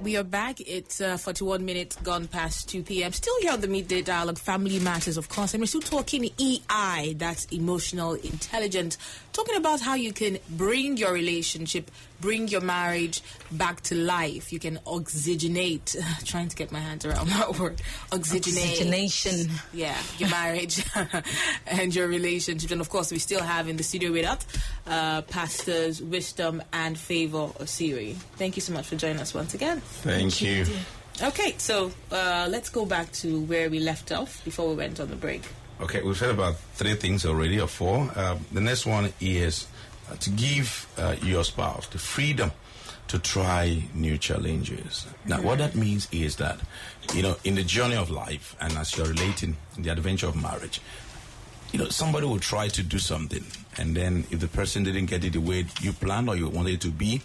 We are back. It's 41 minutes gone past 2 p.m. Still here on the Midday Dialogue, Family Matters, of course. And we're still talking EI, that's emotional intelligence. Talking about how you can bring your relationship, bring your marriage back to life. You can oxygenate. Trying to get my hands around that word. Oxygenation. Yeah, your marriage and your relationship. And of course, we still have in the studio with us Pastors Wisdom and Favor Osiri. Thank you so much for joining us once again. Thank you. Okay, so let's go back to where we left off before we went on the break. Okay, we've said about 3 things already, or 4. The next one is to give your spouse the freedom to try new challenges. Now, what that means is that, in the journey of life, and as you're relating in the adventure of marriage, somebody will try to do something, and then if the person didn't get it the way you planned or you wanted it to be,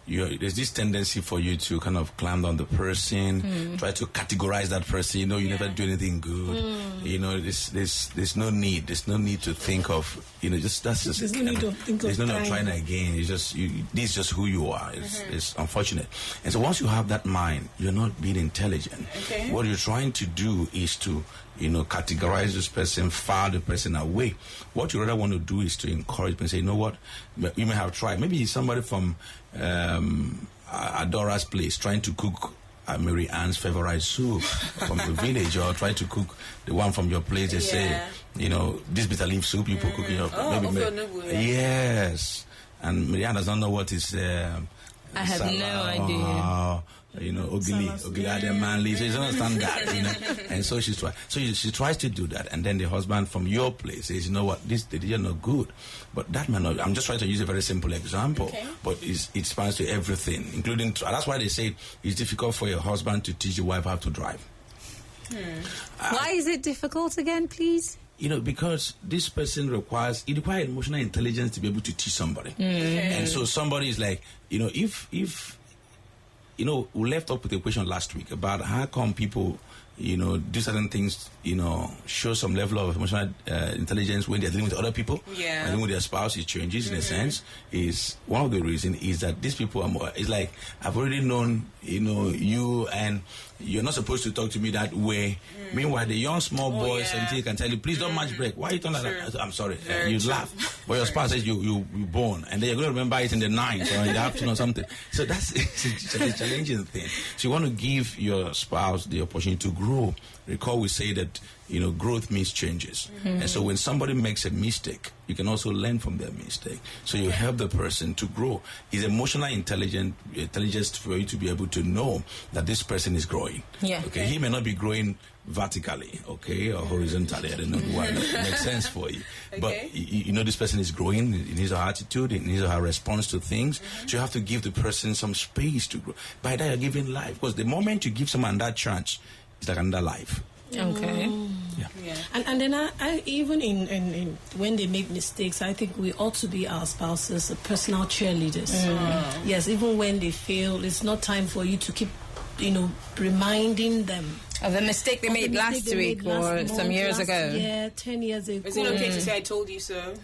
there's this tendency for you to kind of clamp on the person, try to categorize that person. You never do anything good. There's no need. There's no need to think of. There's no need to think of. There's no need of trying again. This is just who you are. It's unfortunate. And so once you have that mind, you're not being intelligent. Okay. What you're trying to do is to categorize this person, file the person away. What you rather want to do is to encourage and say, you know what, you may have tried. Maybe somebody from Adora's place trying to cook Mary Ann's favorite soup from the village, or try to cook the one from your place. They say, this bitter leaf soup you put cooking up. Yes. And Mary Ann does not know what is. I have no idea. Ogili, manly. So you don't understand that, And so she tries to do that, and then the husband from your place says, you know what, this is not good. But that man, I'm just trying to use a very simple example, but it spans to everything, including. That's why they say it's difficult for your husband to teach your wife how to drive. Why is it difficult again, please? Because this person requires emotional intelligence to be able to teach somebody. And so somebody is like, if we left up with a question last week about how come people, do certain things, show some level of emotional intelligence when they're dealing with other people. Yeah. Dealing with their spouse, it changes in a sense. Is one of the reasons is that these people are more, it's like, I've already known, you, and you're not supposed to talk to me that way. Meanwhile, the young small boy, something can tell you, please don't match break. Why are you talking like that? I'm sorry. You laugh. But your spouse says you born, and then you're going to remember it in the night or in the afternoon or something. So that's a challenging thing. So you want to give your spouse the opportunity to grow. Recall we say that, growth means changes. And so when somebody makes a mistake, you can also learn from their mistake. So you help the person to grow. It's emotional intelligence for you to be able to know that this person is growing. Yeah. Okay. He may not be growing vertically, or horizontally. I don't know why that makes sense for you. But this person is growing in his or her attitude, in his or her response to things. So you have to give the person some space to grow. By that, you're giving life. Because the moment you give someone that chance, it's like another life. Okay. Yeah. And then I even in when they make mistakes, I think we ought to be our spouses personal cheerleaders. Yes, even when they fail, it's not time for you to keep reminding them of the mistake they made last week or some years ago. Yeah, 10 years ago. Is it okay to say I told you so?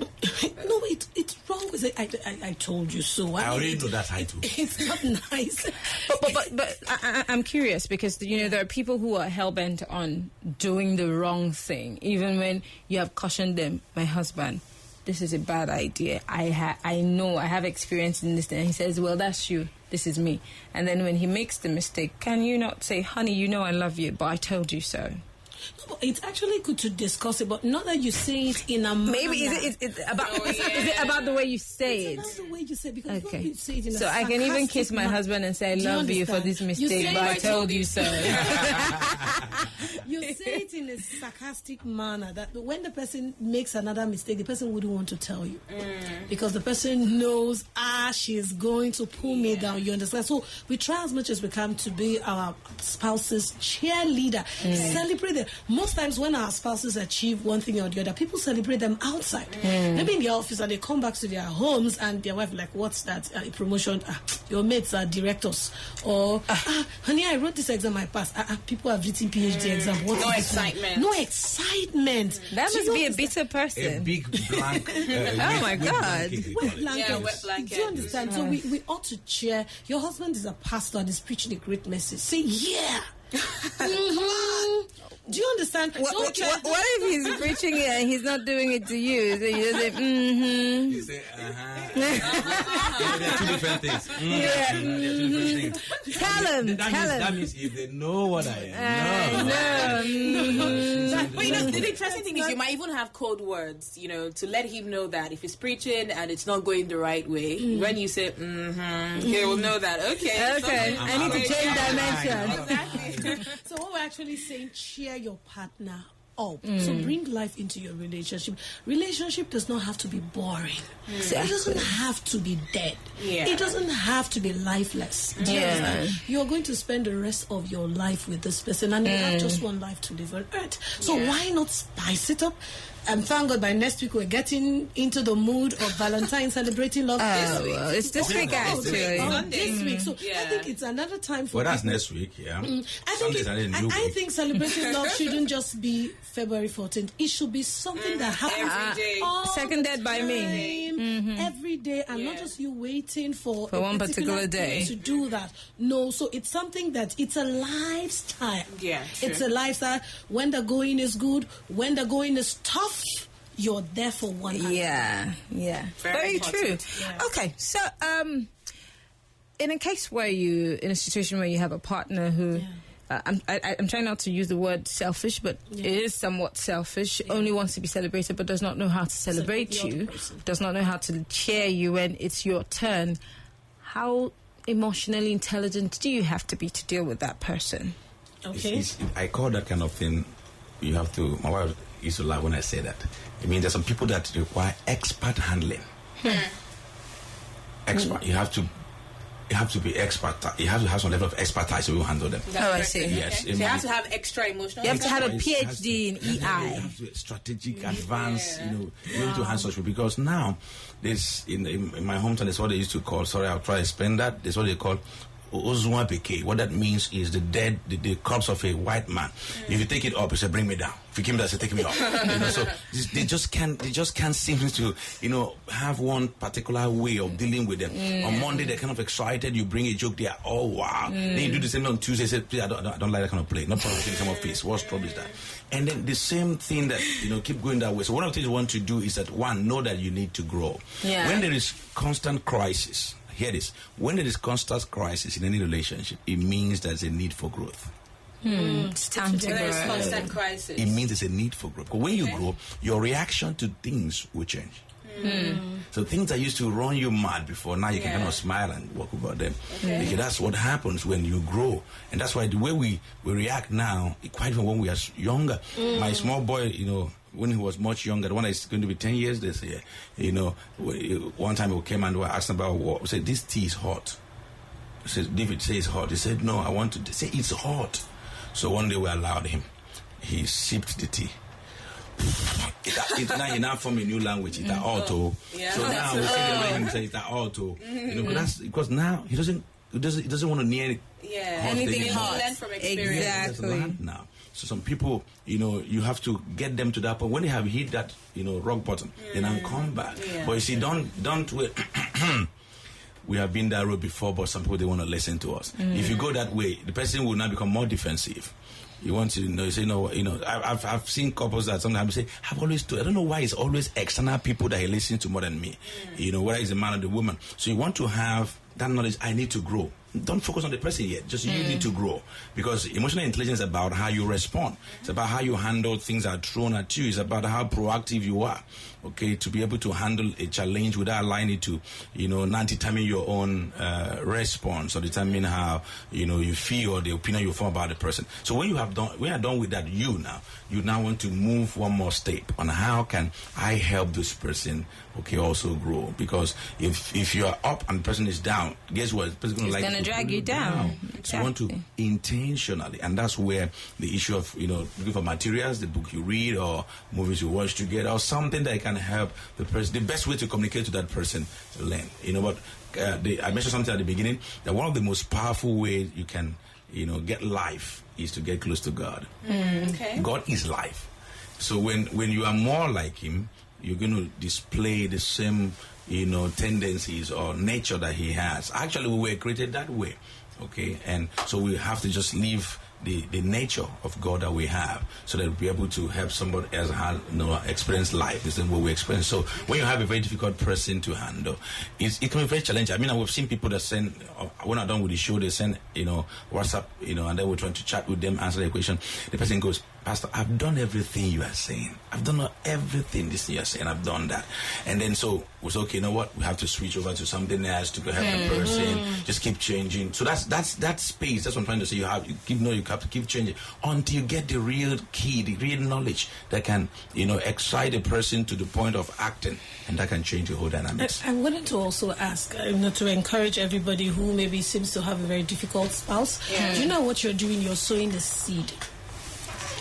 No, it's wrong with it. I told you so. I already know that title. It's not nice. But I'm curious because there are people who are hell-bent on doing the wrong thing, even when you have cautioned them. My husband, this is a bad idea. I know I have experience in this thing. And he says, well, that's you. This is me. And then when he makes the mistake, can you not say, honey, I love you, but I told you so? No, it's actually good to discuss it, but not that you say it in a manner. Maybe is it about the way you say it's about the way you say it, because okay. you say it in so I can even kiss my husband and say I love you for this mistake, but I told you so. You say it in a sarcastic manner that when the person makes another mistake, the person wouldn't want to tell you because the person knows she's going to pull me down. You understand? So we try as much as we can to be our spouse's cheerleader, celebrate it. most times when our spouses achieve one thing or the other, people celebrate them outside. Maybe in the office, and they come back to their homes, and their wife like, what's that? Promotion? Your mates are directors. Or, honey, I wrote this exam, I passed. People have written PhD exam. No excitement. No excitement. That must be a bitter person. A big blank. Oh my God. Wet blanket. Yeah, wet blanket. Do you understand? So we ought to cheer. Your husband is a pastor and is preaching a great message. Say, yeah. Do you understand? What if he's preaching it and he's not doing it to you? So you just say, You say, They're two different things. Yeah. They're two different things. Tell him. That means if they know what I am. But you know, the interesting thing is you might even have code words, you know, to let him know that if he's preaching and it's not going the right way, when you say, he will know that, okay. I need to change dimension. Exactly. So what we're actually saying, cheer your partner up. So bring life into your relationship. Relationship does not have to be boring. So it doesn't have to be dead. Yeah. It doesn't have to be lifeless. Do you understand? You're going to spend the rest of your life with this person, and you have just one life to live on earth. So why not spice it up? And thank God by next week we're getting into the mood of Valentine, celebrating love. Well, it's this week actually. This week. So I think it's another time for Well, that's people. next week, yeah. I think celebrating love shouldn't just be February 14th. It should be something that happens every day. all Seconded the by me. time, every day, and not just you waiting for a one particular day to do that. No, so it's something that it's a lifestyle. Yeah, true. It's a lifestyle. When the going is good, when the going is tough, you're there for one another. Yeah. Very true. Yeah. Okay, so in a case where in a situation where you have a partner who, I'm trying not to use the word selfish, but it is somewhat selfish, only wants to be celebrated but does not know how to celebrate you, does not know how to cheer you when it's your turn. How emotionally intelligent do you have to be to deal with that person? Okay. I call that kind of thing, you have to, my wife used to laugh when I say that. I mean, there's some people that require expert handling. Expert. You have to be expert. You have to have some level of expertise to handle them. I see. Yes. Okay. So you have to have extra emotional. You have to have a Expertise PhD in You EI. have to strategic, advanced, you able to handle such, because now this in my hometown, that's what they used to call. Sorry, I'll try to explain that. That's what they call Ozuma Beke. What that means is the corpse of a white man. If you take it up, you say, bring me down. If you came down, say, take me up. So they just can't seem to, have one particular way of dealing with them. On Monday, they're kind of excited. You bring a joke, they are, oh wow. Then you do the same on Tuesday, say, please, I don't like that kind of play. Not provoking someone's face. What's trouble is that? And then the same thing that, keep going that way. So one of the things you want to do is that, one, know that you need to grow. Yeah. When there is constant crisis, hear this. When there is constant crisis in any relationship, it means there's a need for growth. It's time to There is grow. constant crisis. It means there's a need for growth. Because when you grow, your reaction to things will change. So things that used to run you mad before, now you can kind of smile and walk over them. Okay, that's what happens when you grow. And that's why the way we react now, quite even when we are younger. My small boy, when he was much younger, the one that's going to be 10 years this year, one time he came and we asked him about what. We said, this tea is hot. He said, David, say it's hot. He said, no, I want to say it's hot. So one day we allowed him. He sipped the tea. Now he now form a new language. It's auto. Yeah. So now we say him say it's auto. That's because now he doesn't want to near Anything You hot. learn from experience. Exactly. now. So some people, you have to get them to that point. When they have hit that, rock bottom, then I'll come back. Yeah. But you see, don't wait. We have been that road before, but some people, they want to listen to us. If you go that way, the person will now become more defensive. You want to you say, I've seen couples that sometimes say, I don't know why it's always external people that he listens to more than me. Whether it's the man or the woman. So you want to have that knowledge, I need to grow. Don't focus on the person yet. Just you need to grow. Because emotional intelligence is about how you respond. It's about how you handle things that are thrown at you. It's about how proactive you are. Okay, to be able to handle a challenge without allowing it to, not determine your own response or determine how, you feel or the opinion you form about the person. So when you are done with that, you now want to move one more step on how can I help this person, also grow. Because if you are up and the person is down, down, guess what? It's going to drag you down. Exactly. So you want to intentionally, and that's where the issue of, looking for materials, the book you read or movies you watch together or something that can help the person. The best way to communicate to that person to learn. But I mentioned something at the beginning, that one of the most powerful ways you can, get life is to get close to God. Okay. God is life. So when you are more like him, you're going to display the same, tendencies or nature that he has. Actually, we were created that way, okay? And so we have to just live the nature of God that we have, so that we'll be able to help somebody else experience life the same way we experience. So when you have a very difficult person to handle, it can be very challenging. I mean, we've seen people that send, when I'm done with the show, they send, WhatsApp, and then we're trying to chat with them, answer the question. The person goes, Pastor, I've done everything you are saying. I've done everything this you are saying. I've done that. And then so we say, okay, you know what? We have to switch over to something else to help the person. Just keep changing. So that's that space. That's what I'm trying to say. You have to keep changing until you get the real key, the real knowledge that can, excite a person to the point of acting, and that can change the whole dynamics. I wanted to also ask, to encourage everybody who maybe seems to have a very difficult spouse. Do you know what you're doing? You're sowing the seed.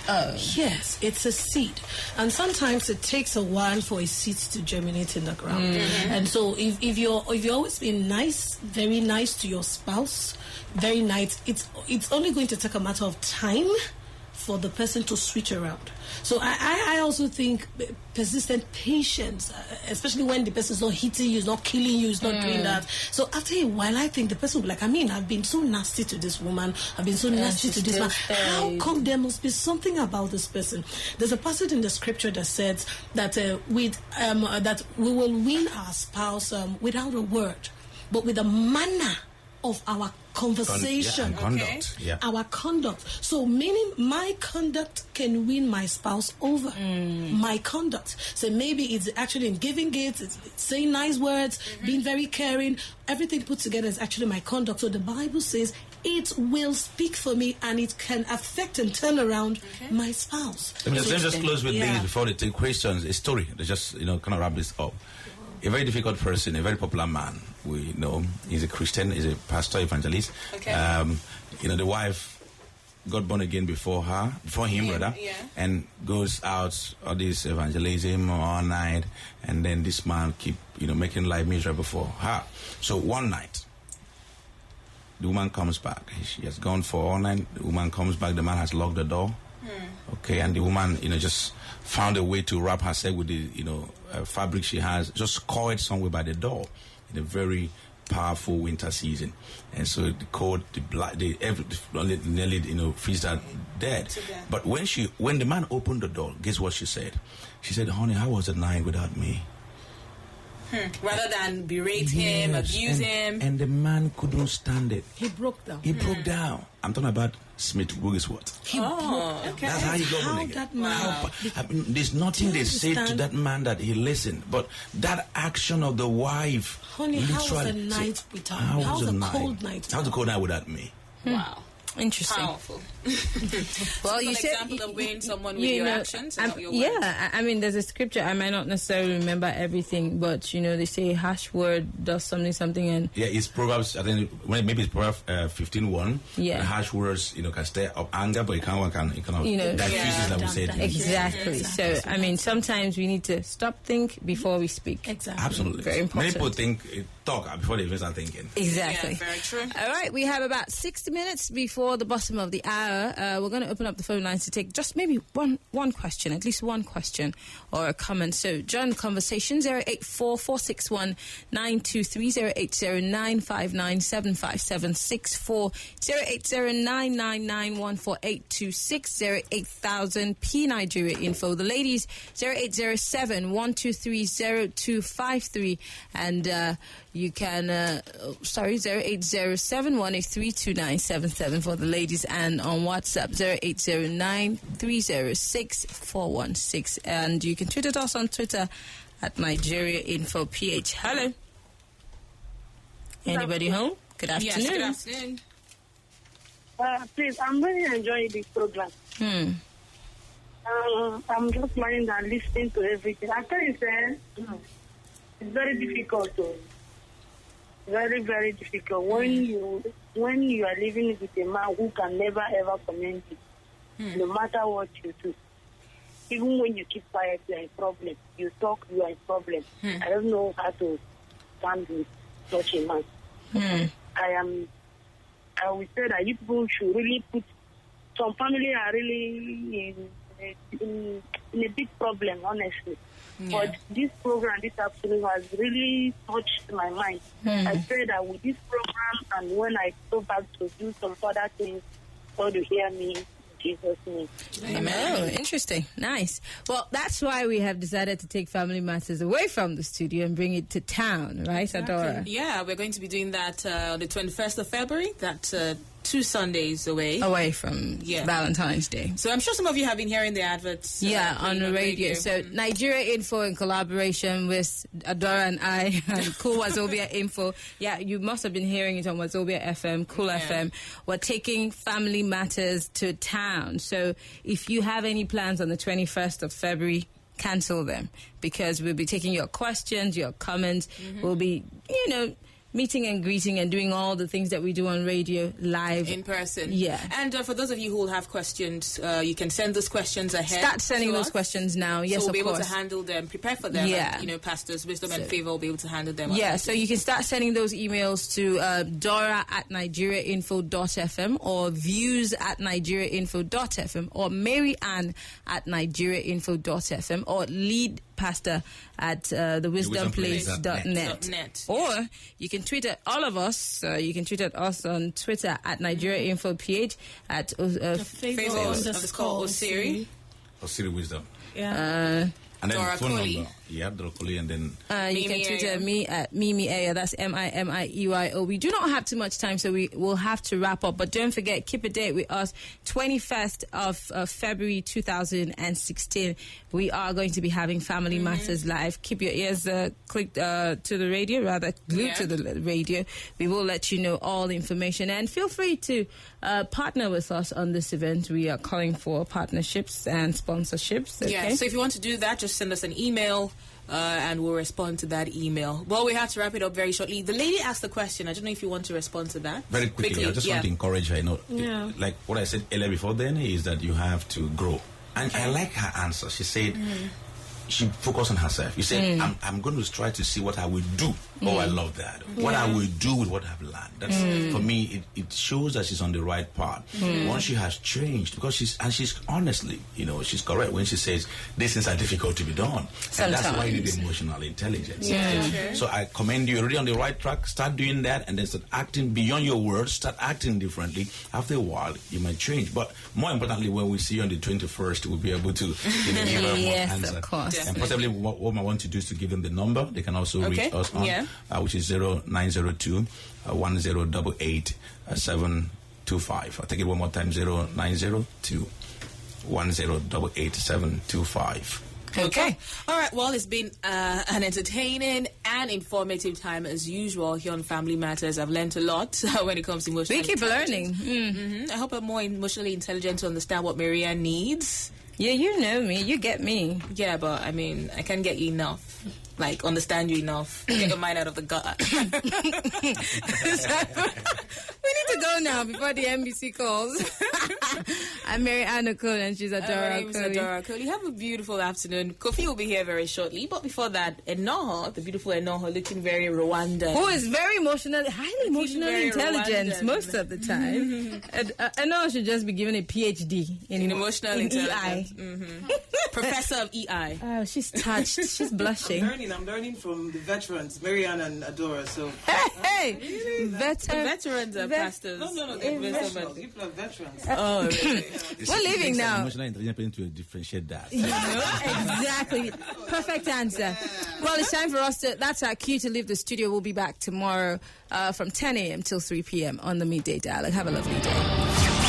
Oh. Yes, it's a seed. And sometimes it takes a while for a seed to germinate in the ground. And so if you're always being nice, very nice to your spouse, very nice, it's only going to take a matter of time for the person to switch around. So I also think persistent patience, especially when the person is not hitting you, is not killing you, is not doing that. So after a while, I think the person will be like, I've been so nasty to this woman, I've been so nasty to this man. How come there must be something about this person? There's a passage in the scripture that says that that we will win our spouse without a word, but with a manner of our conversation, conduct. Yeah. Our conduct. So meaning my conduct can win my spouse over. My conduct. So maybe it's actually in giving gifts, it's saying nice words, being very caring. Everything put together is actually my conduct. So the Bible says it will speak for me, and it can affect and turn around my spouse. Let's just close with these before they take questions. A story. They just kind of wrap this up. A very difficult person, a very popular man. We know he's a Christian, he's a pastor, evangelist. Okay. The wife got born again before him, and goes out all this evangelism all night, and then this man keep making life miserable for her. So one night, the woman comes back. She has gone for all night. The woman comes back. The man has locked the door. Okay, and the woman, just found a way to wrap herself with the, fabric she has, just coiled somewhere by the door in a very powerful winter season. And so the cold, the blood, nearly, freeze her dead. But when the man opened the door, guess what she said? She said, honey, how was the night without me? Rather than berate him, abuse him. And the man couldn't stand it. He broke down. He broke down. I'm talking about Smith Wigglesworth. Okay. That's how he got born again. That man. There's nothing they said to that man that he listened. But that action of the wife. Honey, how was the night without me? How was the cold night? How was the cold night without me? Wow. Interesting. Powerful. Well, you said example of weighing someone with your actions and not your words. Yeah, I mean, there's a scripture. I might not necessarily remember everything, but they say a harsh word does something, and it's Proverbs. I think maybe it's Proverbs 15:1. Yeah, the harsh words can stir up anger, but it can diffuses that we said. Exactly. So I mean, sometimes we need to stop, think before we speak. Exactly. Absolutely. Very important. Many people talk before they even start thinking. Exactly. Yeah, very true. All right, we have about 60 minutes before the bottom of the hour. We're going to open up the phone lines to take just maybe one question, at least one question or a comment. So join the conversation, 084-461-923, 080-959-75764, 080-999-14826, 08000 Nigeria info. The ladies, 0807-123-0253, and you can, 08071832977 for the ladies, and on WhatsApp, 0809306416. And you can tweet at us on Twitter at Nigeria Info PH. Hello. Anybody home? Good afternoon. Yes, good afternoon. Please, I'm really enjoying this program. I'm just minding and listening to everything. I tell you, sir, it's very difficult. very, very difficult when you are living with a man who can never ever comment you, no matter what you do. Even when you keep quiet, you are in problem. You talk, you are in problem. I don't know how to stand with such a man. I would say that you people should really put. Some family are really in a big problem, honestly. But this program this afternoon has really touched my mind. I pray that with this program and when I go back to do some further things, God will hear me. Jesus' name. Amen. Oh, interesting. Nice. Well, that's why we have decided to take Family Matters away from the studio and bring it to town, right, Adora? Yeah, we're going to be doing that on the 21st of February. That's 2 Sundays away from Valentine's Day. So I'm sure some of you have been hearing the adverts. On the radio. So Nigeria Info in collaboration with Adora and I and Cool Wazobia Info. Yeah, you must have been hearing it on Wazobia FM, Cool FM. We're taking Family Matters to town. So if you have any plans on the 21st of February, cancel them, because we'll be taking your questions, your comments. We'll be, meeting and greeting and doing all the things that we do on radio live. In person. Yeah. And for those of you who will have questions, you can send those questions ahead. Start sending those questions now. Yes, so we'll be of able course. to handle them, prepare for them. Yeah. And, Pastors Wisdom and Favor will be able to handle them. Yeah, so you can start sending those emails to Dora@nigeriainfo.fm or views@nigeriainfo.fm or Maryann@nigeriainfo.fm or lead pastor at thewisdomplace.net. Or you can tweet at all of us. You can tweet at us on Twitter at NigeriaInfoPH at Osiri. Osiri Wisdom. Yeah. And then Dora phone Coley. number. Yeah, Dora Coley, and then you can tweet at me at Mimi Ayo. That's MIMIEYO. We do not have too much time, so we will have to wrap up. But don't forget, keep a date with us. 21st of February 2016. We are going to be having Family Matters live. Keep your ears clicked to the radio, rather glued to the radio. We will let you know all the information, and feel free to partner with us on this event. We are calling for partnerships and sponsorships. Okay? Yeah, so if you want to do that, just send us an email. And we'll respond to that email. Well, we have to wrap it up very shortly. The lady asked the question. I don't know if you want to respond to that. Very quickly. I just want to encourage her. Like what I said earlier before then is that you have to grow. And I like her answer. She said she focused on herself. You said, I'm going to try to see what I will do. Oh, I love that. What I will do with what I've learned. That's for me. It shows that she's on the right path. Once she has changed, because she's honestly, she's correct when she says these things are difficult to be done. Sometimes. And that's why you need emotional intelligence. Yeah. So I commend you. You're already on the right track. Start doing that, and then start acting beyond your words. Start acting differently. After a while, you might change. But more importantly, when we see you on the 21st, we'll be able to give her more answer. Of course. And possibly what I want to do is to give them the number. They can also reach us on, which is 0902 1088 725. I'll take it one more time, 0902 1088 725. Okay. All right. Well, it's been an entertaining and informative time as usual here on Family Matters. I've learned a lot when it comes to emotional intelligence. We keep learning. I hope I'm more emotionally intelligent to understand what Maryann needs. Yeah, you know me. You get me. Yeah, but I mean, I can't get you enough. Like, understand you enough. Get your mind out of the gutter. We need to go now before the NBC calls. I'm Maryann Okoli and she's Adora Coley. Have a beautiful afternoon. Kofi will be here very shortly. But before that, Enoho, the beautiful Enoho, looking very Rwandan. Who is very highly emotionally intelligent Rwandan. Most of the time. Enoho should just be given a PhD in emotional intelligence. EI. Professor of EI. Oh, she's touched. She's blushing. I'm learning from the veterans, Maryann and Adora. So, hey, Veterans are pastors. No, they're professionals. People are veterans. Oh, really? We're leaving now. Emotional intelligence to differentiate that. Exactly. Perfect answer. Well, it's time for us to. That's our cue to leave the studio. We'll be back tomorrow from 10 a.m. till 3 p.m. on the Midday Dialogue. Have a lovely day.